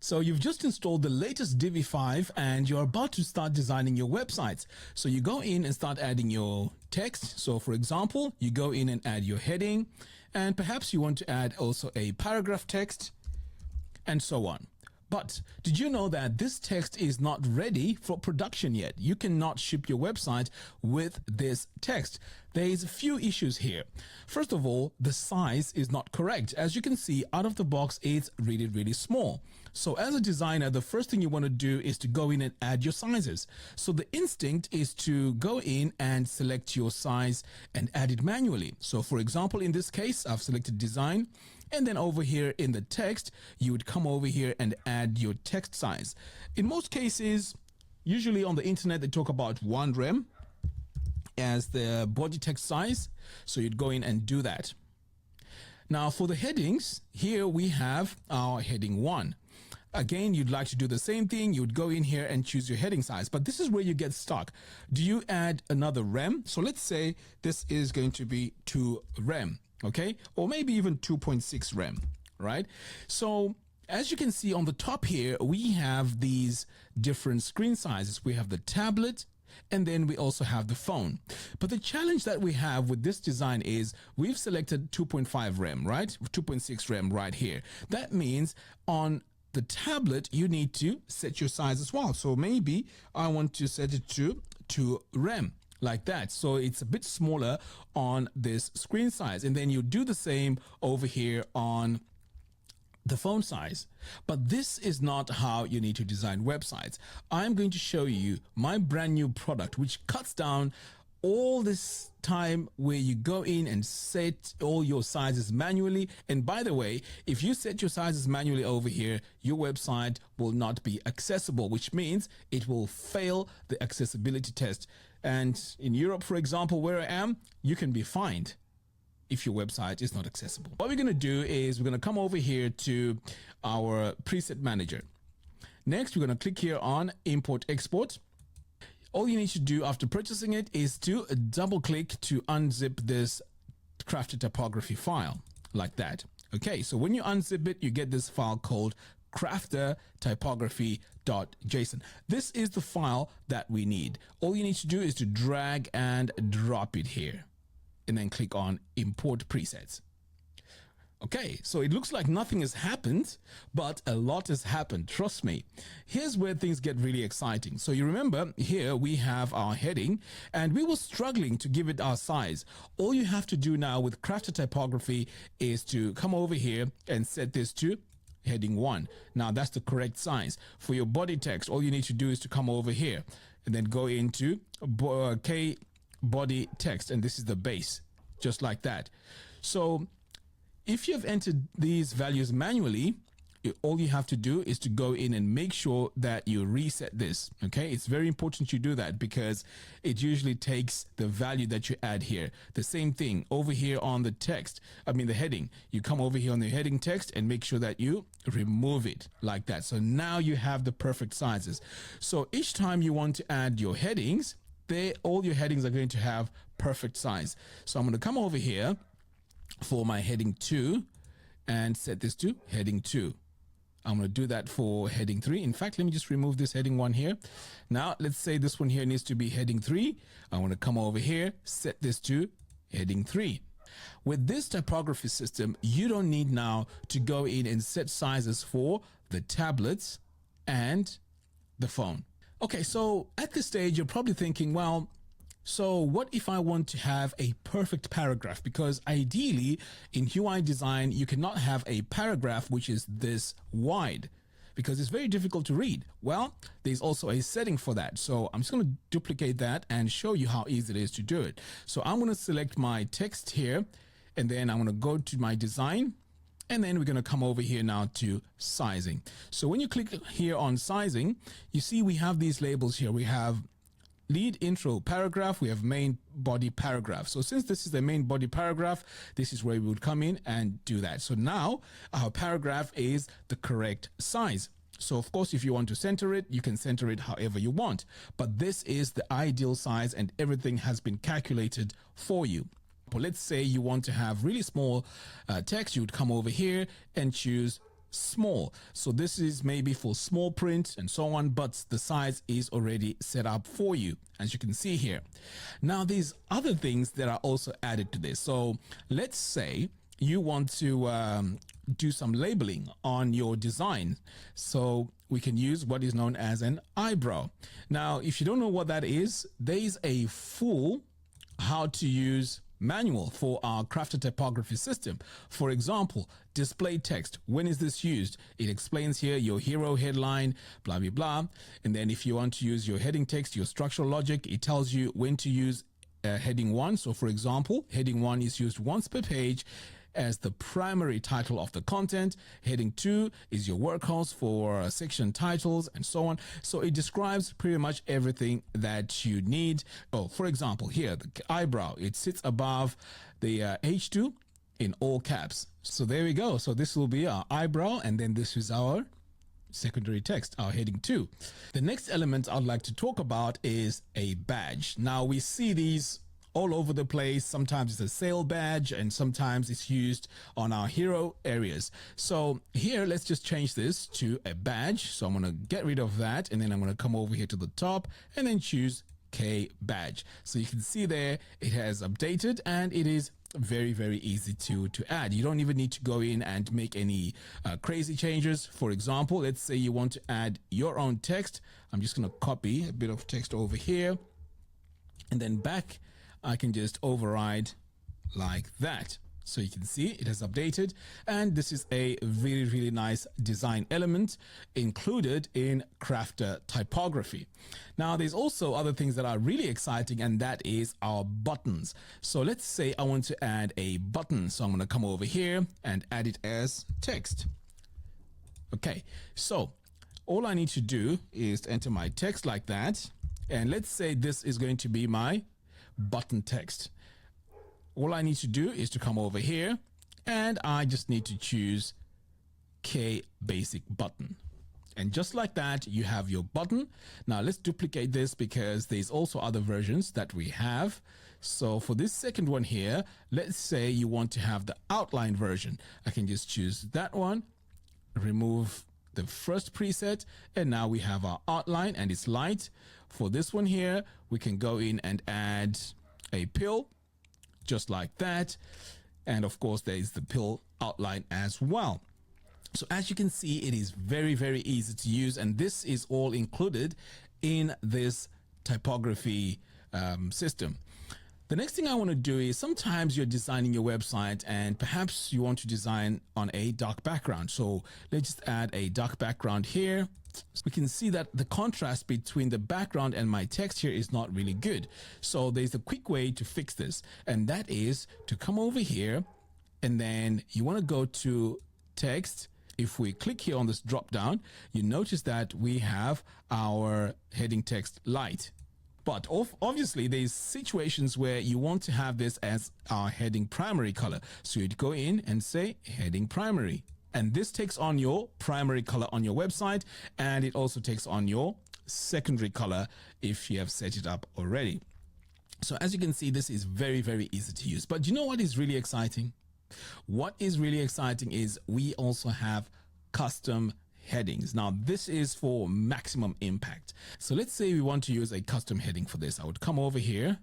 So you've just installed the latest Divi 5 and you're about to start designing your websites. So you go in and start adding your text. So for example, you go in and add your heading, and perhaps you want to add also a paragraph text and so on. But did you know that this text is not ready for production yet? You cannot ship your website with this text. There is a few issues here. First of all, the size is not correct. As you can see, out of the box, it's really, really small. So as a designer, the first thing you want to do is to go in and add your sizes. So the instinct is to go in and select your size and add it manually. So for example, in this case, I've selected design. And then over here in the text, you would come over here and add your text size. In most cases, usually on the internet, they talk about 1 rem as the body text size. So you'd go in and do that. Now for the headings, here we have our heading 1. Again, you'd like to do the same thing. You would go in here and choose your heading size, but this is where you get stuck. Do you add another rem? So let's say this is going to be 2 rem. Okay, or maybe even 2.6 rem, right? So as you can see on the top here, we have these different screen sizes. We have the tablet, and then we also have the phone. But the challenge that we have with this design is we've selected 2.5 rem, right? 2.6 rem right here. That means on the tablet, you need to set your size as well. So maybe I want to set it to 2 rem. Like that. So it's a bit smaller on this screen size. And then you do the same over here on the phone size. But this is not how you need to design websites. I'm going to show you my brand new product, which cuts down all this time where you go in and set all your sizes manually. And by the way, if you set your sizes manually over here, your website will not be accessible, which means it will fail the accessibility test. And in Europe, for example, where I am, you can be fined if your website is not accessible. What we're going to do is we're going to come over here to our preset manager. Next, we're going to click here on import export. All you need to do after purchasing it is to double click to unzip this Crafter typography file like that. Okay, so when you unzip it, you get this file called Crafter typography.json. This is the file that we need. All you need to do is to drag and drop it here and then click on import presets. Okay, so it looks like nothing has happened, but a lot has happened. Trust me. Here's where things get really exciting. So you remember here we have our heading and we were struggling to give it our size. All you have to do now with Crafter typography is to come over here and set this to heading 1. Now that's the correct size. For your body text, all you need to do is to come over here and then go into K body text, and this is the base, just like that. So if you've entered these values manually, all you have to do is to go in and make sure that you reset this. Okay, it's very important you do that because it usually takes the value that you add here. The same thing over here on the text, the heading. You come over here on the heading text and make sure that you remove it like that. So now you have the perfect sizes. So each time you want to add your headings, all your headings are going to have perfect size. So I'm going to come over here for my heading 2 and set this to heading 2. I'm going to do that for heading 3. In fact, let me just remove this heading 1 here. Now, let's say this one here needs to be heading 3. I want to come over here, set this to heading 3. With this typography system, you don't need now to go in and set sizes for the tablets and the phone. Okay, so at this stage, you're probably thinking, well, so what if I want to have a perfect paragraph? Because ideally in UI design, you cannot have a paragraph which is this wide because it's very difficult to read. Well, there's also a setting for that. So I'm just going to duplicate that and show you how easy it is to do it. So I'm going to select my text here and then I'm going to go to my design. And then we're going to come over here now to sizing. So when you click here on sizing, you see we have these labels here. We have lead, intro, paragraph. We have main, body, paragraph. So since this is the main body paragraph, this is where we would come in and do that. So now our paragraph is the correct size. So of course, if you want to center it, you can center it however you want. But this is the ideal size and everything has been calculated for you. Let's say you want to have really small text. You would come over here and choose small. So this is maybe for small print and so on, but the size is already set up for you, as you can see here. Now, there's other things that are also added to this. So let's say you want to do some labeling on your design. So we can use what is known as an eyebrow. Now, if you don't know what that is, there is a full how to use manual for our Krafter typography system. For example, display text. When is this used? It explains here your hero headline, blah, blah, blah. And then if you want to use your heading text, your structural logic, it tells you when to use heading 1. So for example, heading 1 is used once per page as the primary title of the content. Heading 2 is your workhorse for section titles and so on. So it describes pretty much everything that you need. Oh, for example, here, the eyebrow, it sits above the H2 in all caps. So there we go. So this will be our eyebrow, and then this is our secondary text, our heading 2. The next element I'd like to talk about is a badge. Now, we see these all over the place. Sometimes it's a sale badge, and sometimes it's used on our hero areas. So here, let's just change this to a badge. So I'm going to get rid of that, and then I'm going to come over here to the top and then choose K badge. So you can see there, it has updated, and it is very, very easy to add. You don't even need to go in and make any crazy changes. For example, let's say you want to add your own text. I'm just going to copy a bit of text over here, and then back I can just override like that. So you can see it has updated, and this is a really, really nice design element included in Krafter typography. Now, there's also other things that are really exciting, and that is our buttons. So let's say I want to add a button. So I'm going to come over here and add it as text. Okay, so all I need to do is enter my text like that. And let's say this is going to be my button text. All I need to do is to come over here, and I just need to choose K basic button. And just like that, you have your button. Now let's duplicate this because there's also other versions that we have. So for this second one here, let's say you want to have the outline version. I can just choose that one, remove the first preset, and now we have our outline, and it's light. For this one here, we can go in and add a pill, just like that. And of course, there is the pill outline as well. So as you can see, it is very, very easy to use, and this is all included in this typography system. The next thing I want to do is sometimes you're designing your website and perhaps you want to design on a dark background. So let's just add a dark background here. We can see that the contrast between the background and my text here is not really good. So there's a quick way to fix this, and that is to come over here, and then you want to go to text. If we click here on this drop down, you notice that we have our heading text light. But obviously, there's situations where you want to have this as our heading primary color. So you'd go in and say heading primary. And this takes on your primary color on your website, and it also takes on your secondary color if you have set it up already. So as you can see, this is very, very easy to use. But you know what is really exciting? What is really exciting is we also have custom headings. Now, this is for maximum impact. So let's say we want to use a custom heading for this. I would come over here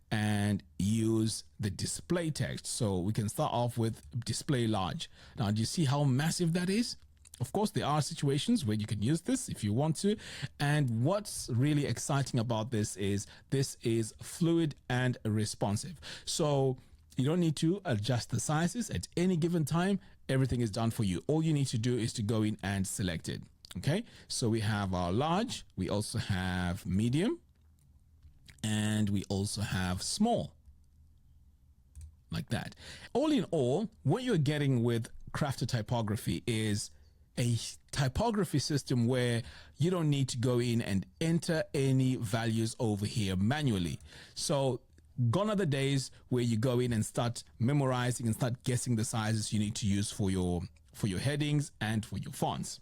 and use the display text. So we can start off with display large. Now, do you see how massive that is? Of course, there are situations where you can use this if you want to. And what's really exciting about this is fluid and responsive. So you don't need to adjust the sizes at any given time. Everything is done for you. All you need to do is to go in and select it. Okay, so we have our large, we also have medium, and we also have small, like that. All in all, what you're getting with Krafter typography is a typography system where you don't need to go in and enter any values over here manually. So gone are the days where you go in and start memorizing and start guessing the sizes you need to use for your headings and for your fonts.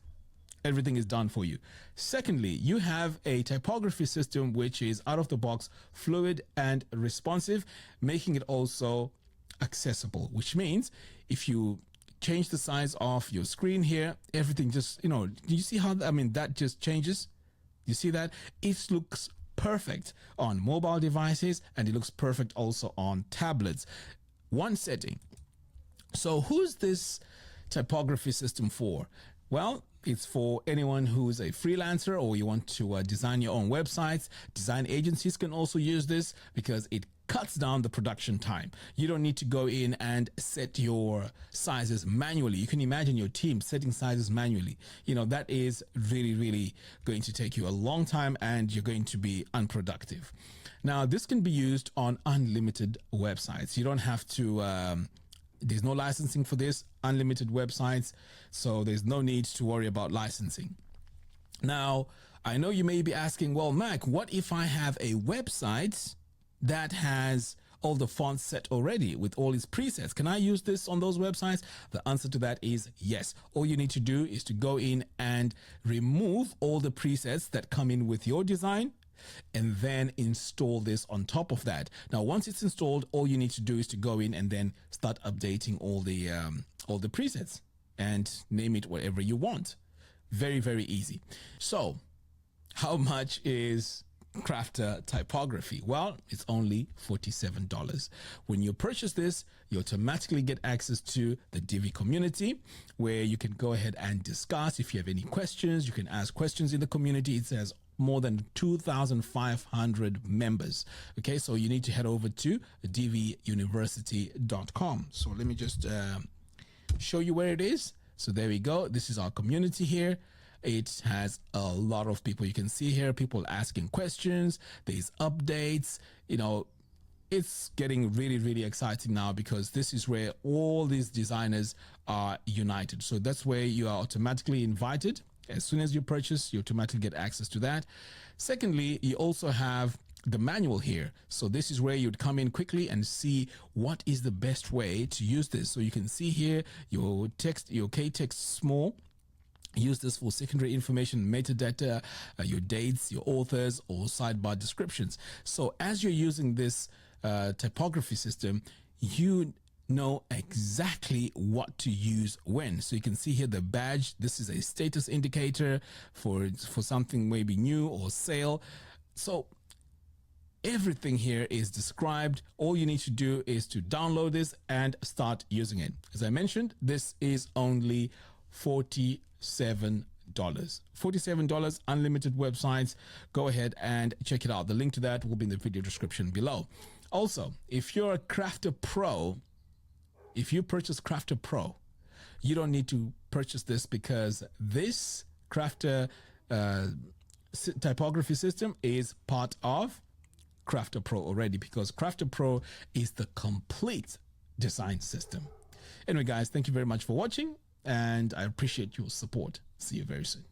Everything is done for you. Secondly, you have a typography system which is out of the box, fluid and responsive, making it also accessible, which means if you change the size of your screen here, everything just, do you see how, that just changes? You see that? It looks perfect on mobile devices, and it looks perfect also on tablets. One setting. So who's this typography system for? Well, it's for anyone who's a freelancer or you want to design your own websites. Design agencies can also use this because it cuts down the production time. You don't need to go in and set your sizes manually. You can imagine your team setting sizes manually. That is really, really going to take you a long time, and you're going to be unproductive. Now, this can be used on unlimited websites. You don't have to, there's no licensing for this, unlimited websites, so there's no need to worry about licensing. Now, I know you may be asking, well, Mac, what if I have a website that has all the fonts set already with all its presets? Can I use this on those websites? The answer to that is yes. All you need to do is to go in and remove all the presets that come in with your design, and then install this on top of that. Now, once it's installed, all you need to do is to go in and then start updating all the presets and name it whatever you want. Very, very easy. So, how much is Krafter Typography? Well, it's only $47. When you purchase this, you automatically get access to the Divi community, where you can go ahead and discuss. If you have any questions, you can ask questions in the community. It says more than 2,500 members. Okay, so you need to head over to diviuniversity.com. So let me just show you where it is. So there we go. This is our community here. It has a lot of people. You can see here people asking questions. There's updates. It's getting really, really exciting now, because this is where all these designers are united. So that's where you are automatically invited. As soon as you purchase, you automatically get access to that. Secondly, you also have the manual here. So this is where you'd come in quickly and see what is the best way to use this. So you can see here your text, your K-text small. Use this for secondary information, metadata, your dates, your authors, or sidebar descriptions. So as you're using this typography system, you know exactly what to use when. So you can see here the badge. This is a status indicator for something maybe new or sale. So everything here is described. All you need to do is to download this and start using it. As I mentioned, this is only $47. $47, unlimited websites. Go ahead and check it out. The link to that will be in the video description below. Also, if you're a Krafter Pro, if you purchase Krafter Pro, you don't need to purchase this, because this Krafter typography system is part of Krafter Pro already, because Krafter Pro is the complete design system. Anyway, guys, thank you very much for watching, and I appreciate your support. See you very soon.